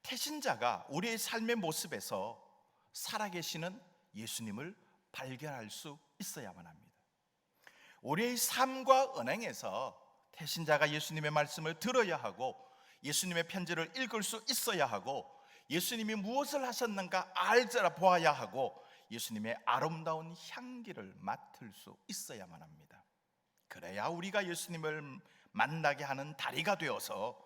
태신자가 우리의 삶의 모습에서 살아계시는 예수님을 발견할 수 있어야만 합니다. 우리의 삶과 은행에서 태신자가 예수님의 말씀을 들어야 하고, 예수님의 편지를 읽을 수 있어야 하고, 예수님이 무엇을 하셨는가 알자 보아야 하고, 예수님의 아름다운 향기를 맡을 수 있어야만 합니다. 그래야 우리가 예수님을 만나게 하는 다리가 되어서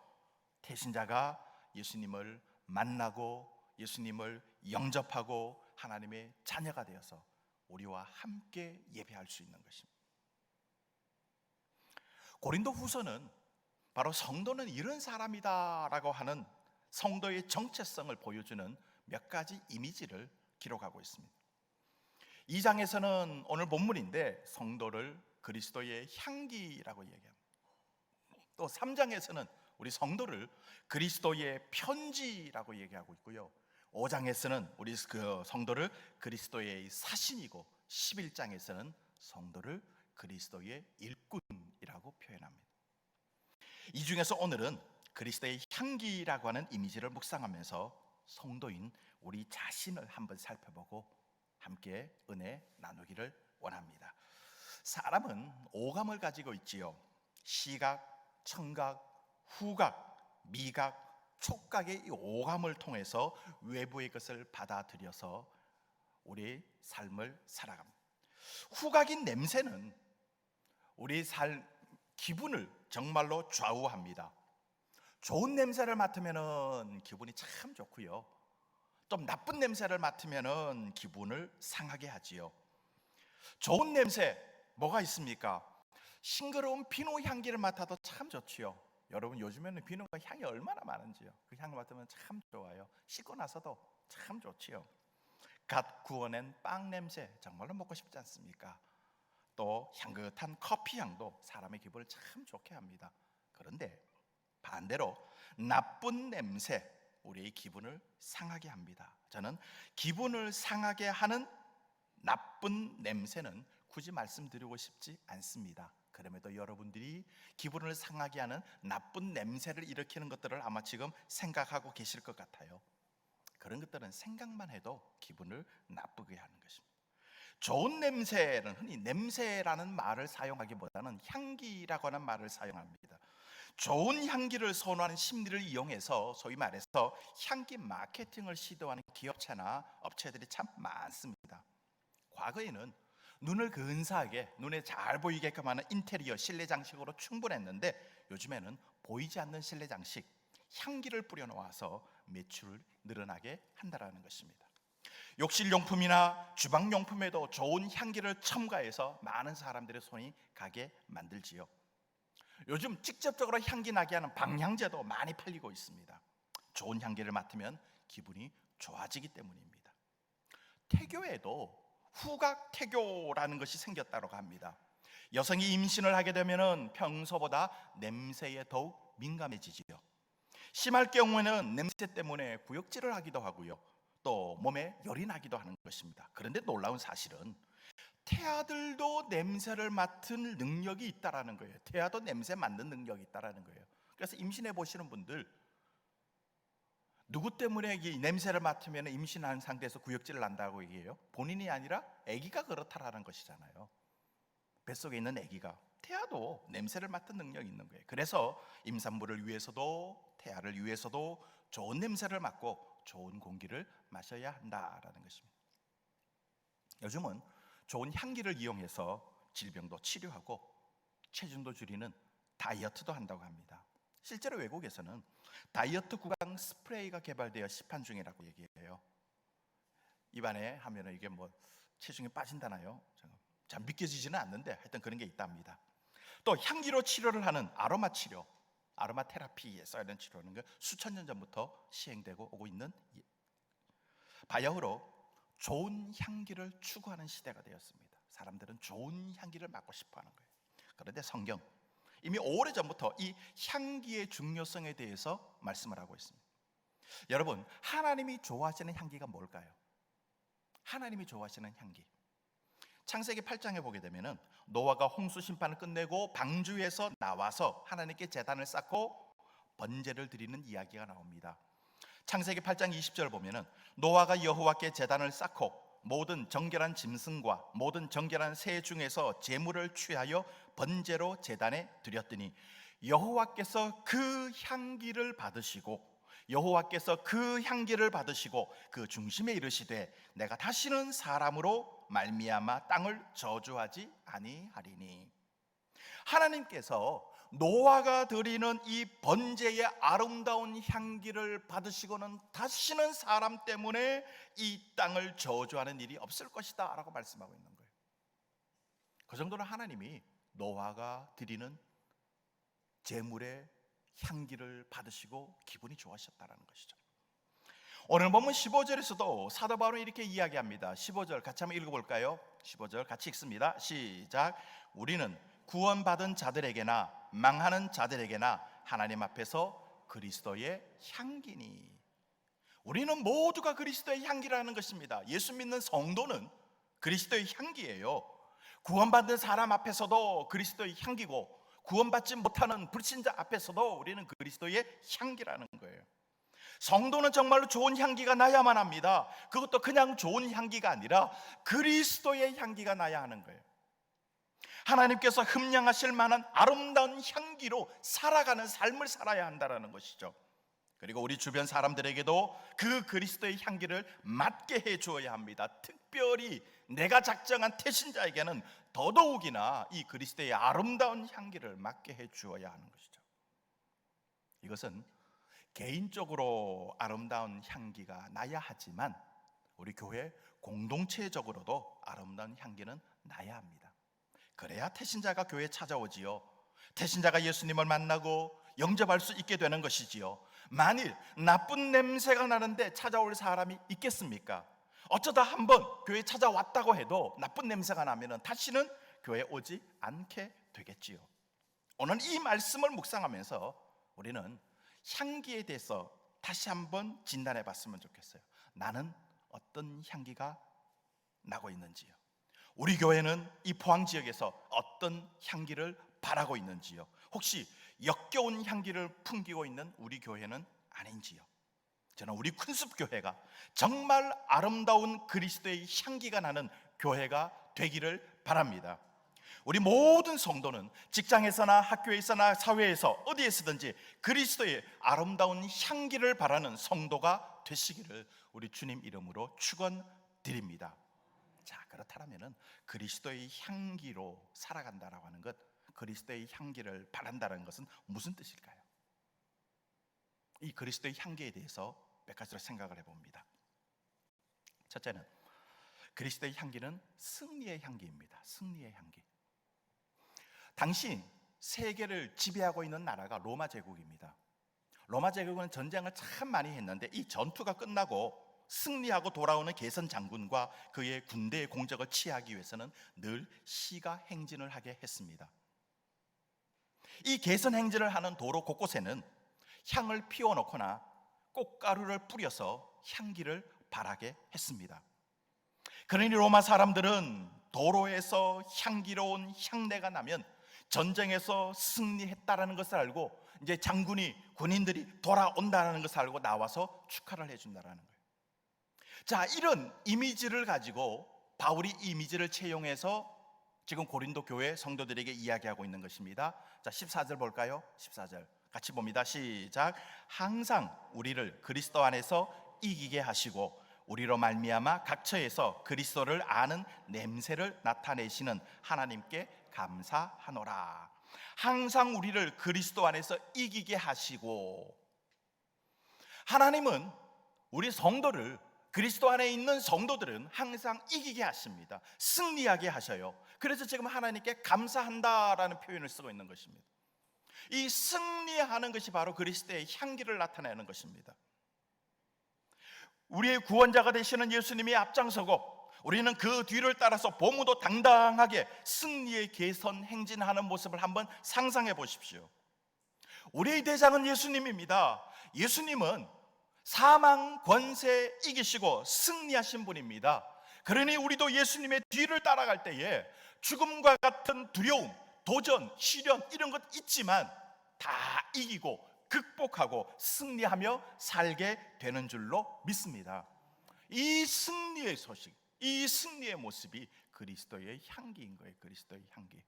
태신자가 예수님을 만나고 예수님을 영접하고 하나님의 자녀가 되어서 우리와 함께 예배할 수 있는 것입니다. 고린도 후서는 바로 성도는 이런 사람이다라고 하는 성도의 정체성을 보여주는 몇 가지 이미지를 기록하고 있습니다. 2장에서는 오늘 본문인데 성도를 그리스도의 향기라고 얘기합니다. 또 3장에서는 우리 성도를 그리스도의 편지라고 얘기하고 있고요, 5장에서는 우리 그 성도를 그리스도의 사신이고, 11장에서는 성도를 그리스도의 일꾼이라고 표현합니다. 이 중에서 오늘은 그리스도의 향기라고 하는 이미지를 묵상하면서 성도인 우리 자신을 한번 살펴보고 함께 은혜 나누기를 원합니다. 사람은 오감을 가지고 있지요. 시각, 청각, 후각, 미각, 촉각의 이 오감을 통해서 외부의 것을 받아들여서 우리의 삶을 살아갑니다. 후각인 냄새는 우리의 기분을 정말로 좌우합니다. 좋은 냄새를 맡으면 기분이 참 좋고요, 좀 나쁜 냄새를 맡으면 기분을 상하게 하지요. 좋은 냄새 뭐가 있습니까? 싱그러운 비누 향기를 맡아도 참 좋지요. 여러분 요즘에는 비누가 향이 얼마나 많은지요. 그 향을 맡으면 참 좋아요. 씻고 나서도 참 좋지요. 갓 구워낸 빵 냄새 정말로 먹고 싶지 않습니까? 또 향긋한 커피 향도 사람의 기분을 참 좋게 합니다. 그런데 반대로 나쁜 냄새 우리의 기분을 상하게 합니다. 저는 기분을 상하게 하는 나쁜 냄새는 굳이 말씀드리고 싶지 않습니다. 그럼에도 여러분들이 기분을 상하게 하는 나쁜 냄새를 일으키는 것들을 아마 지금 생각하고 계실 것 같아요. 그런 것들은 생각만 해도 기분을 나쁘게 하는 것입니다. 좋은 냄새는 흔히 냄새라는 말을 사용하기보다는 향기라고 하는 말을 사용합니다. 좋은 향기를 선호하는 심리를 이용해서 소위 말해서 향기 마케팅을 시도하는 기업체나 업체들이 참 많습니다. 과거에는 눈을 근사하게, 눈에 잘 보이게끔 하는 인테리어, 실내 장식으로 충분했는데 요즘에는 보이지 않는 실내 장식, 향기를 뿌려놓아서 매출을 늘어나게 한다는 것입니다. 욕실용품이나 주방용품에도 좋은 향기를 첨가해서 많은 사람들의 손이 가게 만들지요. 요즘 직접적으로 향기 나게 하는 방향제도 많이 팔리고 있습니다. 좋은 향기를 맡으면 기분이 좋아지기 때문입니다. 태교에도 후각 태교라는 것이 생겼다고 합니다. 여성이 임신을 하게 되면 평소보다 냄새에 더욱 민감해지지요. 심할 경우에는 냄새 때문에 구역질을 하기도 하고요, 또 몸에 열이 나기도 하는 것입니다. 그런데 놀라운 사실은 태아들도 냄새를 맡은 능력이 있다라는 거예요. 태아도 냄새 맡는 능력이 있다라는 거예요. 그래서 임신해 보시는 분들, 누구 때문에 이 냄새를 맡으면 임신한 상태에서 구역질을 난다고 얘기해요? 본인이 아니라 아기가 그렇다라는 것이잖아요. 뱃속에 있는 아기가. 태아도 냄새를 맡는 능력이 있는 거예요. 그래서 임산부를 위해서도 태아를 위해서도 좋은 냄새를 맡고 좋은 공기를 마셔야 한다라는 것입니다. 요즘은 좋은 향기를 이용해서 질병도 치료하고 체중도 줄이는 다이어트도 한다고 합니다. 실제로 외국에서는 다이어트 구강 스프레이가 개발되어 시판 중이라고 얘기해요. 입안에 하면 이게 뭐 체중이 빠진다나요? 잘 믿겨지지는 않는데 하여튼 그런 게 있답니다. 또 향기로 치료를 하는 아로마 치료, 아로마 테라피에 써있는 치료는 수천 년 전부터 시행되고 오고 있는 바야흐로 좋은 향기를 추구하는 시대가 되었습니다. 사람들은 좋은 향기를 맡고 싶어 하는 거예요. 그런데 성경 이미 오래전부터 이 향기의 중요성에 대해서 말씀을 하고 있습니다. 여러분, 하나님이 좋아하시는 향기가 뭘까요? 하나님이 좋아하시는 향기, 창세기 8장에 보게 되면 노아가 홍수 심판을 끝내고 방주에서 나와서 하나님께 제단을 쌓고 번제를 드리는 이야기가 나옵니다. 창세기 8장 20절 보면은 노아가 여호와께 제단을 쌓고 모든 정결한 짐승과 모든 정결한 새 중에서 제물을 취하여 번제로 제단에 드렸더니 여호와께서 그 향기를 받으시고 그 중심에 이르시되 내가 다시는 사람으로 말미암아 땅을 저주하지 아니하리니. 하나님께서 노아가 드리는 이 번제의 아름다운 향기를 받으시고는 다시는 사람 때문에 이 땅을 저주하는 일이 없을 것이다 라고 말씀하고 있는 거예요. 그 정도로 하나님이 노아가 드리는 제물의 향기를 받으시고 기분이 좋아하셨다는 것이죠. 오늘 보면 15절에서도 사도 바울은 이렇게 이야기합니다. 15절 같이 한번 읽어볼까요? 15절 같이 읽습니다. 시작. 우리는 구원받은 자들에게나 망하는 자들에게나 하나님 앞에서 그리스도의 향기니. 우리는 모두가 그리스도의 향기라는 것입니다. 예수 믿는 성도는 그리스도의 향기예요. 구원받은 사람 앞에서도 그리스도의 향기고 구원받지 못하는 불신자 앞에서도 우리는 그리스도의 향기라는 거예요. 성도는 정말로 좋은 향기가 나야만 합니다. 그것도 그냥 좋은 향기가 아니라 그리스도의 향기가 나야 하는 거예요. 하나님께서 흠량하실 만한 아름다운 향기로 살아가는 삶을 살아야 한다는 것이죠. 그리고 우리 주변 사람들에게도 그 그리스도의 향기를 맡게 해 주어야 합니다. 특별히 내가 작정한 태신자에게는 더더욱이나 이 그리스도의 아름다운 향기를 맡게 해 주어야 하는 것이죠. 이것은 개인적으로 아름다운 향기가 나야 하지만 우리 교회 공동체적으로도 아름다운 향기는 나야 합니다. 그래야 태신자가 교회에 찾아오지요. 태신자가 예수님을 만나고 영접할 수 있게 되는 것이지요. 만일 나쁜 냄새가 나는데 찾아올 사람이 있겠습니까? 어쩌다 한번 교회에 찾아왔다고 해도 나쁜 냄새가 나면 다시는 교회에 오지 않게 되겠지요. 오늘 이 말씀을 묵상하면서 우리는 향기에 대해서 다시 한번 진단해 봤으면 좋겠어요. 나는 어떤 향기가 나고 있는지요. 우리 교회는 이 포항 지역에서 어떤 향기를 바라고 있는지요. 혹시 역겨운 향기를 풍기고 있는 우리 교회는 아닌지요. 저는 우리 큰숲교회가 정말 아름다운 그리스도의 향기가 나는 교회가 되기를 바랍니다. 우리 모든 성도는 직장에서나 학교에서나 사회에서 어디에서든지 그리스도의 아름다운 향기를 바라는 성도가 되시기를 우리 주님 이름으로 축원드립니다. 자, 그렇다면 그리스도의 향기로 살아간다라고 하는 것, 그리스도의 향기를 바란다는 것은 무슨 뜻일까요? 이 그리스도의 향기에 대해서 몇 가지로 생각을 해봅니다. 첫째는 그리스도의 향기는 승리의 향기입니다. 승리의 향기. 당시 세계를 지배하고 있는 나라가 로마 제국입니다. 로마 제국은 전쟁을 참 많이 했는데 이 전투가 끝나고 승리하고 돌아오는 개선 장군과 그의 군대의 공적을 취하기 위해서는 늘 시가 행진을 하게 했습니다. 이 개선 행진을 하는 도로 곳곳에는 향을 피워놓거나 꽃가루를 뿌려서 향기를 발하게 했습니다. 그러니 로마 사람들은 도로에서 향기로운 향내가 나면 전쟁에서 승리했다라는 것을 알고 이제 장군이 군인들이 돌아온다는 것을 알고 나와서 축하를 해준다라는 거예요. 자, 이런 이미지를 가지고 바울이 이미지를 채용해서 지금 고린도 교회 성도들에게 이야기하고 있는 것입니다. 자, 14절 볼까요? 14절 같이 봅니다. 시작. 항상 우리를 그리스도 안에서 이기게 하시고 우리로 말미암아 각처에서 그리스도를 아는 냄새를 나타내시는 하나님께 감사하노라. 항상 우리를 그리스도 안에서 이기게 하시고, 하나님은 우리 성도를, 그리스도 안에 있는 성도들은 항상 이기게 하십니다. 승리하게 하셔요. 그래서 지금 하나님께 감사한다라는 표현을 쓰고 있는 것입니다. 이 승리하는 것이 바로 그리스도의 향기를 나타내는 것입니다. 우리의 구원자가 되시는 예수님이 앞장서고 우리는 그 뒤를 따라서 보무도 당당하게 승리의 개선 행진하는 모습을 한번 상상해 보십시오. 우리의 대장은 예수님입니다. 예수님은 사망 권세 이기시고 승리하신 분입니다. 그러니 우리도 예수님의 뒤를 따라갈 때에 죽음과 같은 두려움, 도전, 시련 이런 것 있지만 다 이기고 극복하고 승리하며 살게 되는 줄로 믿습니다. 이 승리의 소식, 이 승리의 모습이 그리스도의 향기인 거예요. 그리스도의 향기.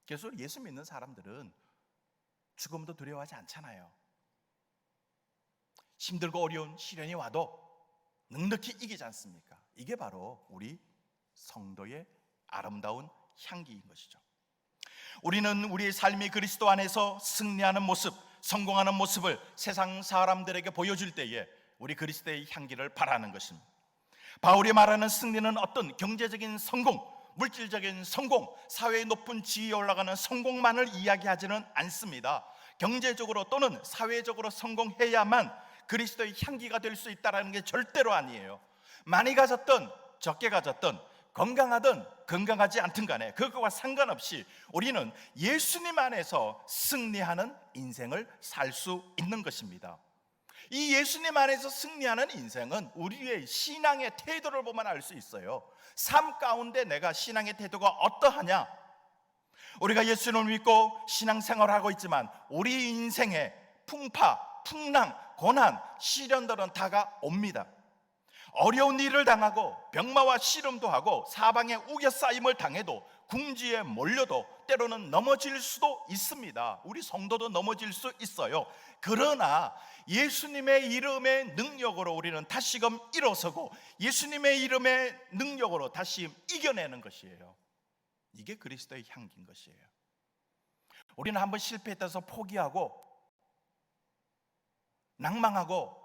그래서 예수 믿는 사람들은 죽음도 두려워하지 않잖아요. 힘들고 어려운 시련이 와도 넉넉히 이기지 않습니까? 이게 바로 우리 성도의 아름다운 향기인 것이죠. 우리는 우리의 삶이 그리스도 안에서 승리하는 모습, 성공하는 모습을 세상 사람들에게 보여줄 때에 우리 그리스도의 향기를 바라는 것입니다. 바울이 말하는 승리는 어떤 경제적인 성공, 물질적인 성공, 사회의 높은 지위에 올라가는 성공만을 이야기하지는 않습니다. 경제적으로 또는 사회적으로 성공해야만 그리스도의 향기가 될 수 있다는 게 절대로 아니에요. 많이 가졌든 적게 가졌든 건강하든 건강하지 않든 간에 그것과 상관없이 우리는 예수님 안에서 승리하는 인생을 살 수 있는 것입니다. 이 예수님 안에서 승리하는 인생은 우리의 신앙의 태도를 보면 알 수 있어요. 삶 가운데 내가 신앙의 태도가 어떠하냐? 우리가 예수님을 믿고 신앙생활을 하고 있지만 우리 인생에 풍파, 풍랑, 고난, 시련들은 다가옵니다. 어려운 일을 당하고 병마와 씨름도 하고 사방에 우겨싸임을 당해도 궁지에 몰려도 때로는 넘어질 수도 있습니다. 우리 성도도 넘어질 수 있어요. 그러나 예수님의 이름의 능력으로 우리는 다시금 일어서고 예수님의 이름의 능력으로 다시 이겨내는 것이에요. 이게 그리스도의 향기인 것이에요. 우리는 한번 실패했다서 포기하고 낭망하고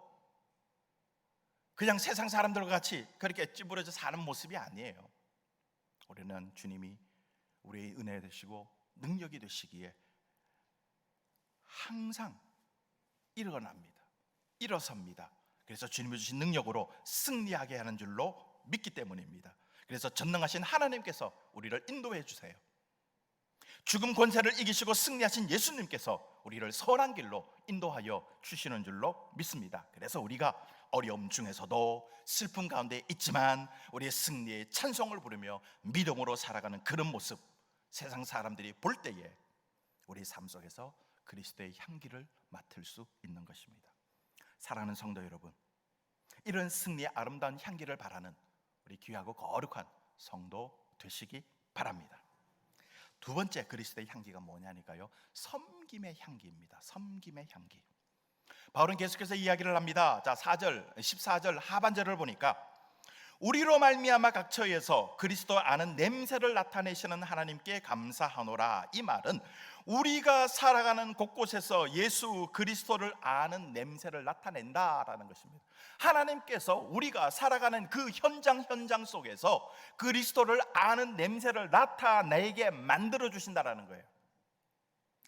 그냥 세상 사람들과 같이 그렇게 찌부러져 사는 모습이 아니에요. 우리는 주님이 우리의 은혜 되시고 능력이 되시기에 항상 일어납니다. 일어섭니다. 그래서 주님이 주신 능력으로 승리하게 하는 줄로 믿기 때문입니다. 그래서 전능하신 하나님께서 우리를 인도해 주세요. 죽음 권세를 이기시고 승리하신 예수님께서 우리를 선한 길로 인도하여 주시는 줄로 믿습니다. 그래서 우리가 어려움 중에서도 슬픔 가운데 있지만 우리의 승리의 찬송을 부르며 믿음으로 살아가는 그런 모습, 세상 사람들이 볼 때에 우리 삶 속에서 그리스도의 향기를 맡을 수 있는 것입니다. 사랑하는 성도 여러분, 이런 승리의 아름다운 향기를 바라는 우리 귀하고 거룩한 성도 되시기 바랍니다. 두 번째 그리스도의 향기가 뭐냐니까요, 섬김의 향기입니다. 섬김의 향기. 바울은 계속해서 이야기를 합니다. 자, 14절 하반절을 보니까 우리로 말미암아 각 처에서 그리스도 아는 냄새를 나타내시는 하나님께 감사하노라. 이 말은 우리가 살아가는 곳곳에서 예수 그리스도를 아는 냄새를 나타낸다라는 것입니다. 하나님께서 우리가 살아가는 그 현장 속에서 그리스도를 아는 냄새를 나타내게 만들어 주신다라는 거예요.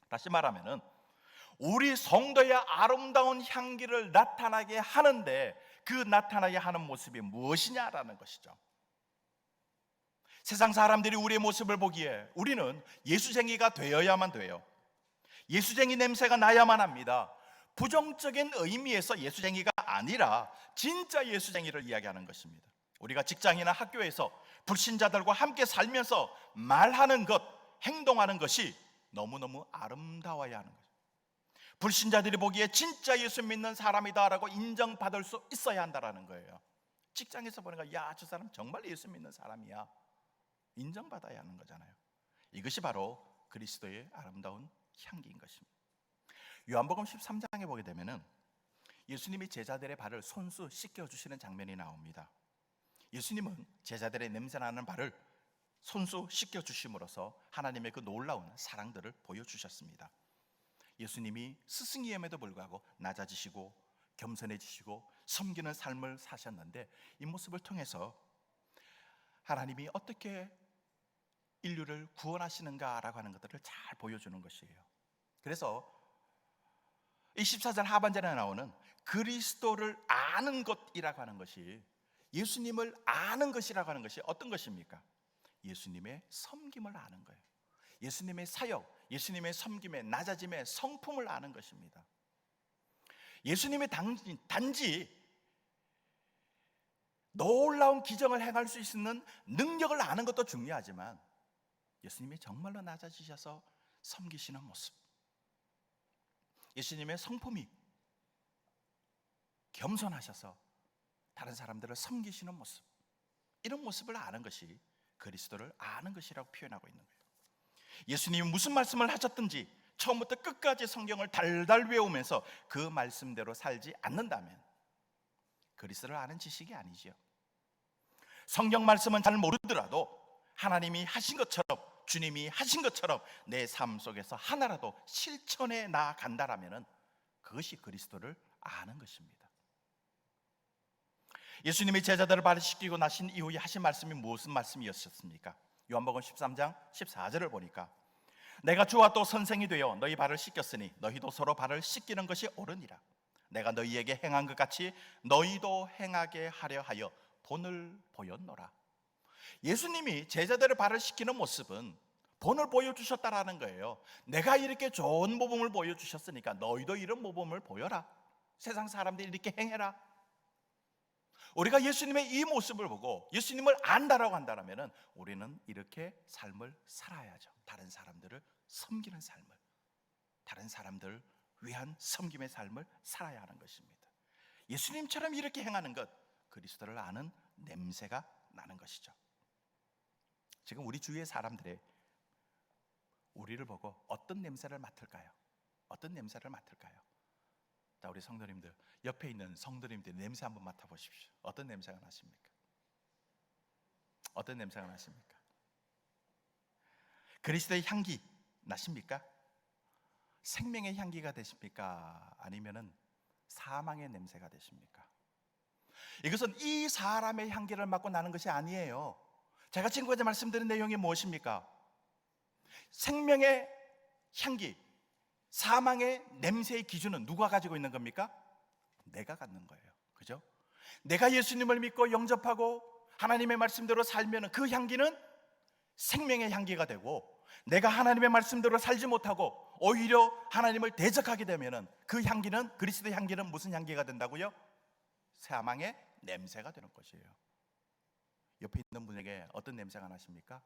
다시 말하면은 우리 성도의 아름다운 향기를 나타나게 하는데 그 나타나게 하는 모습이 무엇이냐라는 것이죠. 세상 사람들이 우리의 모습을 보기에 우리는 예수쟁이가 되어야만 돼요. 예수쟁이 냄새가 나야만 합니다. 부정적인 의미에서 예수쟁이가 아니라 진짜 예수쟁이를 이야기하는 것입니다. 우리가 직장이나 학교에서 불신자들과 함께 살면서 말하는 것, 행동하는 것이 너무너무 아름다워야 하는 것입니다. 불신자들이 보기에 진짜 예수 믿는 사람이다라고 인정받을 수 있어야 한다라는 거예요. 직장에서 보니까 야, 저 사람 정말 예수 믿는 사람이야, 인정받아야 하는 거잖아요. 이것이 바로 그리스도의 아름다운 향기인 것입니다. 요한복음 13장에 보게 되면은 예수님이 제자들의 발을 손수 씻겨주시는 장면이 나옵니다. 예수님은 제자들의 냄새나는 발을 손수 씻겨주심으로써 하나님의 그 놀라운 사랑들을 보여주셨습니다. 예수님이 스승이임에도 불구하고 낮아지시고 겸손해지시고 섬기는 삶을 사셨는데 이 모습을 통해서 하나님이 어떻게 인류를 구원하시는가라고 하는 것들을 잘 보여주는 것이에요. 그래서 이 14절 하반절에 나오는 그리스도를 아는 것이라고 하는 것이, 예수님을 아는 것이라고 하는 것이 어떤 것입니까? 예수님의 섬김을 아는 거예요. 예수님의 사역, 예수님의 섬김의 낮아짐의 성품을 아는 것입니다. 예수님의 단지 놀라운 기적을 행할 수 있는 능력을 아는 것도 중요하지만 예수님이 정말로 낮아지셔서 섬기시는 모습, 예수님의 성품이 겸손하셔서 다른 사람들을 섬기시는 모습, 이런 모습을 아는 것이 그리스도를 아는 것이라고 표현하고 있는 거예요. 예수님이 무슨 말씀을 하셨든지 처음부터 끝까지 성경을 달달 외우면서 그 말씀대로 살지 않는다면 그리스도를 아는 지식이 아니지요. 성경 말씀은 잘 모르더라도 하나님이 하신 것처럼, 주님이 하신 것처럼 내 삶 속에서 하나라도 실천해 나간다라면 그것이 그리스도를 아는 것입니다. 예수님이 제자들을 발시키고 나신 이후에 하신 말씀이 무슨 말씀이었습니까? 요한복음 13장 14절을 보니까 내가 주와 또 선생이 되어 너희 발을 씻겼으니 너희도 서로 발을 씻기는 것이 옳으니라. 내가 너희에게 행한 것 같이 너희도 행하게 하려 하여 본을 보였노라. 예수님이 제자들의 발을 씻기는 모습은 본을 보여주셨다라는 거예요. 내가 이렇게 좋은 모범을 보여주셨으니까 너희도 이런 모범을 보여라. 세상 사람들이 이렇게 행해라. 우리가 예수님의 이 모습을 보고 예수님을 안다라고 한다면 우리는 이렇게 삶을 살아야죠. 다른 사람들을 섬기는 삶을, 다른 사람들을 위한 섬김의 삶을 살아야 하는 것입니다. 예수님처럼 이렇게 행하는 것, 그리스도를 아는 냄새가 나는 것이죠. 지금 우리 주위의 사람들의 우리를 보고 어떤 냄새를 맡을까요? 어떤 냄새를 맡을까요? 자, 우리 성도님들, 옆에 있는 성도님들 냄새 한번 맡아보십시오. 어떤 냄새가 나십니까? 어떤 냄새가 나십니까? 그리스도의 향기 나십니까? 생명의 향기가 되십니까? 아니면은 사망의 냄새가 되십니까? 이것은 이 사람의 향기를 맡고 나는 것이 아니에요. 제가 지금까지 말씀드린 내용이 무엇입니까? 생명의 향기, 사망의 냄새의 기준은 누가 가지고 있는 겁니까? 내가 갖는 거예요. 그죠? 내가 예수님을 믿고 영접하고 하나님의 말씀대로 살면 그 향기는 생명의 향기가 되고, 내가 하나님의 말씀대로 살지 못하고 오히려 하나님을 대적하게 되면 그 향기는, 그리스도의 향기는 무슨 향기가 된다고요? 사망의 냄새가 되는 것이에요. 옆에 있는 분에게 어떤 냄새가 나십니까?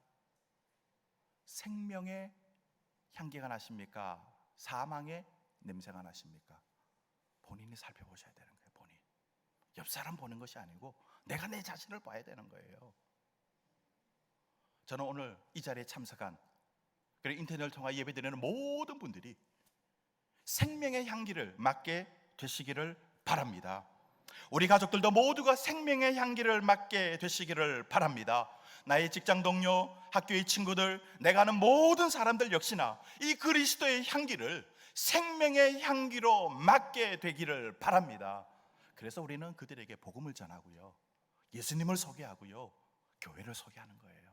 생명의 향기가 나십니까? 사망의 냄새가 나십니까? 본인이 살펴보셔야 되는 거예요. 본인. 옆 사람 보는 것이 아니고 내가 내 자신을 봐야 되는 거예요. 저는 오늘 이 자리에 참석한, 그리고 인터넷을 통해 예배드리는 모든 분들이 생명의 향기를 맡게 되시기를 바랍니다. 우리 가족들도 모두가 생명의 향기를 맡게 되시기를 바랍니다. 나의 직장 동료, 학교의 친구들, 내가 아는 모든 사람들 역시나 이 그리스도의 향기를 생명의 향기로 맡게 되기를 바랍니다. 그래서 우리는 그들에게 복음을 전하고요, 예수님을 소개하고요, 교회를 소개하는 거예요.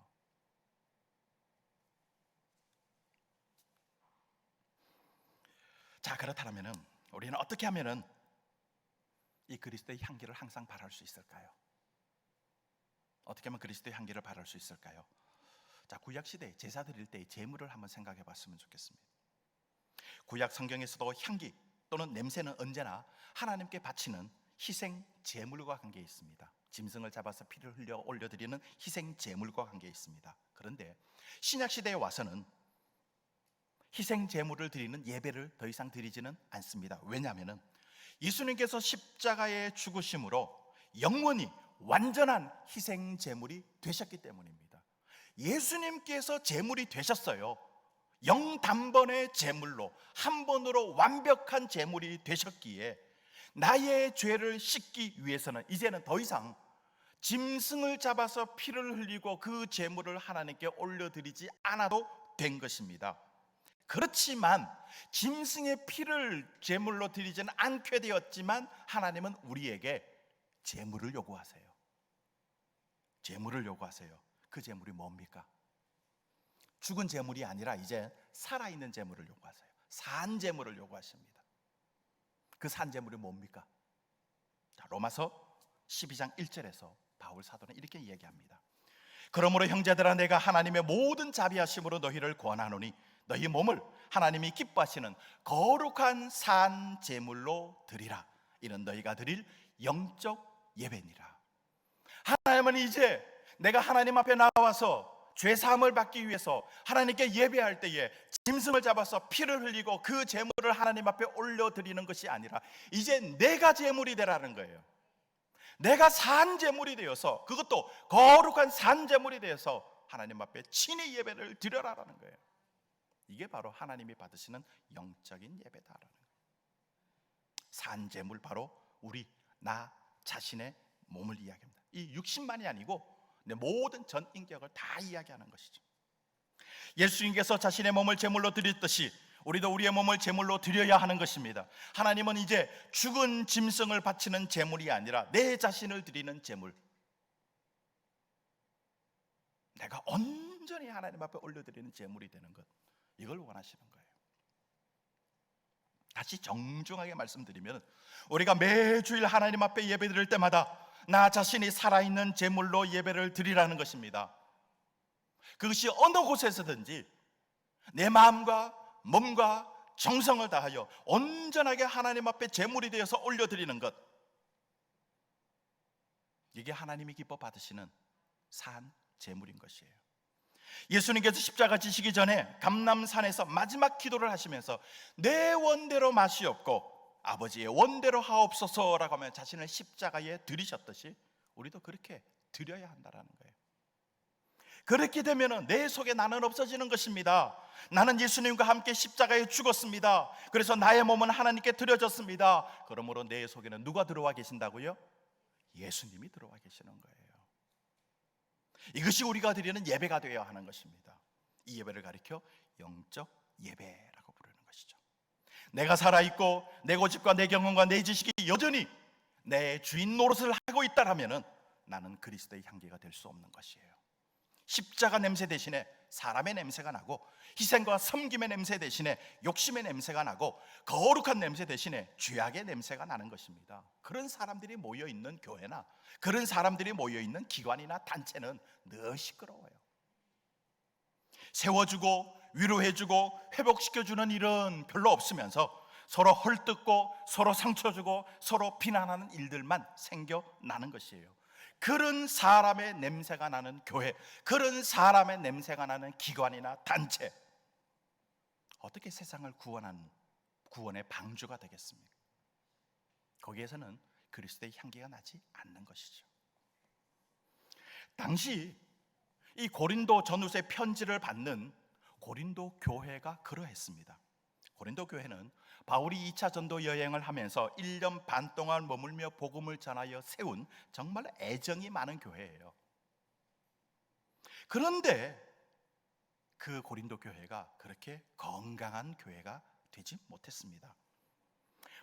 자, 그렇다면 우리는 어떻게 하면은 이 그리스도의 향기를 항상 발할 수 있을까요? 어떻게 하면 그리스도의 향기를 발할 수 있을까요? 자, 구약 시대 제사 드릴 때의 제물을 한번 생각해 봤으면 좋겠습니다. 구약 성경에서도 향기 또는 냄새는 언제나 하나님께 바치는 희생 제물과 관계에 있습니다. 짐승을 잡아서 피를 흘려 올려드리는 희생 제물과 관계에 있습니다. 그런데 신약 시대에 와서는 희생 제물을 드리는 예배를 더 이상 드리지는 않습니다. 왜냐하면 예수님께서 십자가에 죽으심으로 영원히 완전한 희생 제물이 되셨기 때문입니다. 예수님께서 제물이 되셨어요. 영단번의 제물로, 한 번으로 완벽한 제물이 되셨기에 나의 죄를 씻기 위해서는 이제는 더 이상 짐승을 잡아서 피를 흘리고 그 제물을 하나님께 올려드리지 않아도 된 것입니다. 그렇지만 짐승의 피를 제물로 드리지는 않게 되었지만 하나님은 우리에게 제물을 요구하세요. 제물을 요구하세요. 그 제물이 뭡니까? 죽은 제물이 아니라 이제 살아있는 제물을 요구하세요. 산 제물을 요구하십니다. 그 산 제물이 뭡니까? 자, 로마서 12장 1절에서 바울 사도는 이렇게 이야기합니다. 그러므로 형제들아, 내가 하나님의 모든 자비하심으로 너희를 권하노니 너희 몸을 하나님이 기뻐하시는 거룩한 산 제물로 드리라. 이는 너희가 드릴 영적 예배니라. 하나님은 이제 내가 하나님 앞에 나와서 죄 사함을 받기 위해서 하나님께 예배할 때에 짐승을 잡아서 피를 흘리고 그 제물을 하나님 앞에 올려드리는 것이 아니라 이제 내가 제물이 되라는 거예요. 내가 산 제물이 되어서, 그것도 거룩한 산 제물이 되어서 하나님 앞에 친히 예배를 드려라라는 거예요. 이게 바로 하나님이 받으시는 영적인 예배다라는 거예요. 산 제물, 바로 나 자신의 몸을 이야기합니다. 이 60만이 아니고 내 모든 전 인격을 다 이야기하는 것이죠. 예수님께서 자신의 몸을 제물로 드렸듯이 우리도 우리의 몸을 제물로 드려야 하는 것입니다. 하나님은 이제 죽은 짐승을 바치는 제물이 아니라 내 자신을 드리는 제물, 내가 온전히 하나님 앞에 올려드리는 제물이 되는 것, 이걸 원하시는 거예요. 다시 정중하게 말씀드리면, 우리가 매주일 하나님 앞에 예배 드릴 때마다 나 자신이 살아있는 제물로 예배를 드리라는 것입니다. 그것이 어느 곳에서든지 내 마음과 몸과 정성을 다하여 온전하게 하나님 앞에 제물이 되어서 올려드리는 것, 이게 하나님이 기뻐 받으시는 산 제물인 것이에요. 예수님께서 십자가 지시기 전에 감람산에서 마지막 기도를 하시면서 내 원대로 마시옵고 아버지의 원대로 하옵소서라고 하며 자신을 십자가에 들이셨듯이 우리도 그렇게 드려야 한다는 거예요. 그렇게 되면 내 속에 나는 없어지는 것입니다. 나는 예수님과 함께 십자가에 죽었습니다. 그래서 나의 몸은 하나님께 드려졌습니다. 그러므로 내 속에는 누가 들어와 계신다고요? 예수님이 들어와 계시는 거예요. 이것이 우리가 드리는 예배가 되어야 하는 것입니다. 이 예배를 가리켜 영적 예배라고 부르는 것이죠. 내가 살아있고 내 고집과 내 경험과 내 지식이 여전히 내 주인 노릇을 하고 있다라면 나는 그리스도의 향기가 될 수 없는 것이에요. 십자가 냄새 대신에 사람의 냄새가 나고, 희생과 섬김의 냄새 대신에 욕심의 냄새가 나고, 거룩한 냄새 대신에 죄악의 냄새가 나는 것입니다. 그런 사람들이 모여있는 교회나 그런 사람들이 모여있는 기관이나 단체는 늘 시끄러워요. 세워주고 위로해주고 회복시켜주는 일은 별로 없으면서 서로 헐뜯고 서로 상처 주고 서로 비난하는 일들만 생겨나는 것이에요. 그런 사람의 냄새가 나는 교회, 그런 사람의 냄새가 나는 기관이나 단체, 어떻게 세상을 구원의 방주가 되겠습니까? 거기에서는 그리스도의 향기가 나지 않는 것이죠. 당시 이 고린도 전후서의 편지를 받는 고린도 교회가 그러했습니다. 고린도 교회는 바울이 2차 전도 여행을 하면서 1년 반 동안 머물며 복음을 전하여 세운 정말 애정이 많은 교회예요. 그런데 그 고린도 교회가 그렇게 건강한 교회가 되지 못했습니다.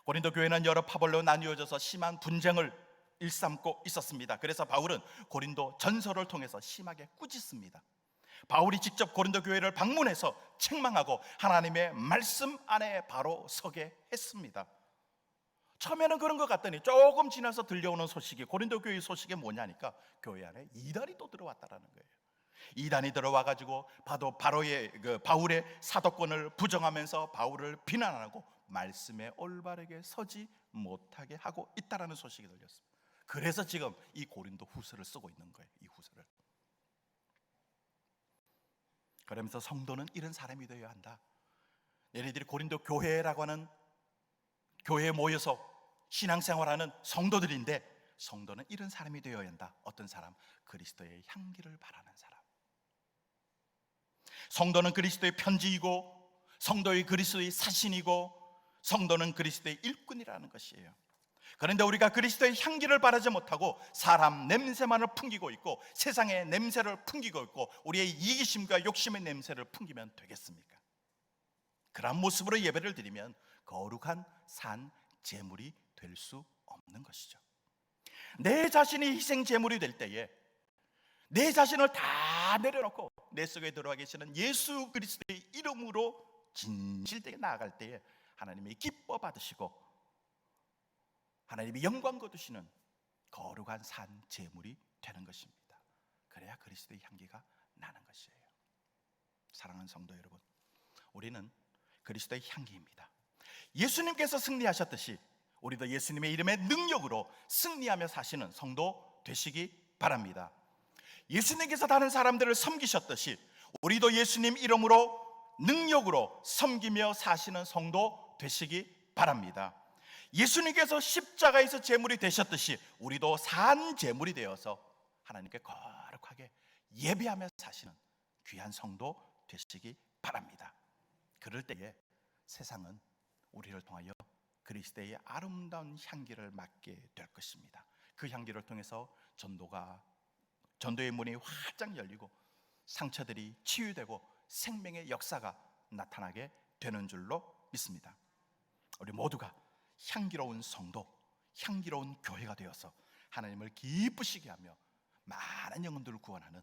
고린도 교회는 여러 파벌로 나뉘어져서 심한 분쟁을 일삼고 있었습니다. 그래서 바울은 고린도 전서를 통해서 심하게 꾸짖습니다. 바울이 직접 고린도 교회를 방문해서 책망하고 하나님의 말씀 안에 바로 서게 했습니다. 처음에는 그런 것 같더니 조금 지나서 들려오는 소식이, 고린도 교회 소식이 뭐냐니까 교회 안에 이단이 또 들어왔다라는 거예요. 이단이 들어와가지고 바울의 사도권을 부정하면서 바울을 비난하고 말씀에 올바르게 서지 못하게 하고 있다라는 소식이 들렸습니다. 그래서 지금 이 고린도 후서를 쓰고 있는 거예요. 이 후서를. 그러면서 성도는 이런 사람이 되어야 한다. 얘네들이 고린도 교회라고 하는 교회에 모여서 신앙생활하는 성도들인데, 성도는 이런 사람이 되어야 한다. 어떤 사람? 그리스도의 향기를 바라는 사람. 성도는 그리스도의 편지이고, 성도의 그리스도의 사신이고, 성도는 그리스도의 일꾼이라는 것이에요. 그런데 우리가 그리스도의 향기를 바라지 못하고 사람 냄새만을 풍기고 있고 세상의 냄새를 풍기고 있고 우리의 이기심과 욕심의 냄새를 풍기면 되겠습니까? 그런 모습으로 예배를 드리면 거룩한 산 제물이 될 수 없는 것이죠. 내 자신이 희생 제물이 될 때에 내 자신을 다 내려놓고 내 속에 들어와 계시는 예수 그리스도의 이름으로 진실되게 나아갈 때에 하나님이 기뻐 받으시고 하나님이 영광 거두시는 거룩한 산 제물이 되는 것입니다. 그래야 그리스도의 향기가 나는 것이에요. 사랑하는 성도 여러분, 우리는 그리스도의 향기입니다. 예수님께서 승리하셨듯이 우리도 예수님의 이름의 능력으로 승리하며 사시는 성도 되시기 바랍니다. 예수님께서 다른 사람들을 섬기셨듯이 우리도 예수님 이름으로 능력으로 섬기며 사시는 성도 되시기 바랍니다. 예수님께서 십자가에서 제물이 되셨듯이 우리도 산 제물이 되어서 하나님께 거룩하게 예배하며 사시는 귀한 성도 되시기 바랍니다. 그럴 때에 세상은 우리를 통하여 그리스도의 아름다운 향기를 맡게 될 것입니다. 그 향기를 통해서 전도의 문이 활짝 열리고 상처들이 치유되고 생명의 역사가 나타나게 되는 줄로 믿습니다. 우리 모두가 향기로운 성도, 향기로운 교회가 되어서 하나님을 기쁘시게 하며 많은 영혼들을 구원하는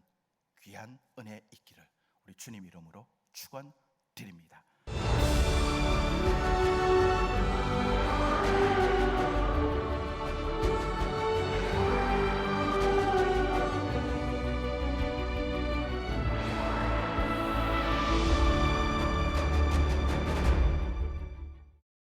귀한 은혜 있기를 우리 주님 이름으로 축원드립니다.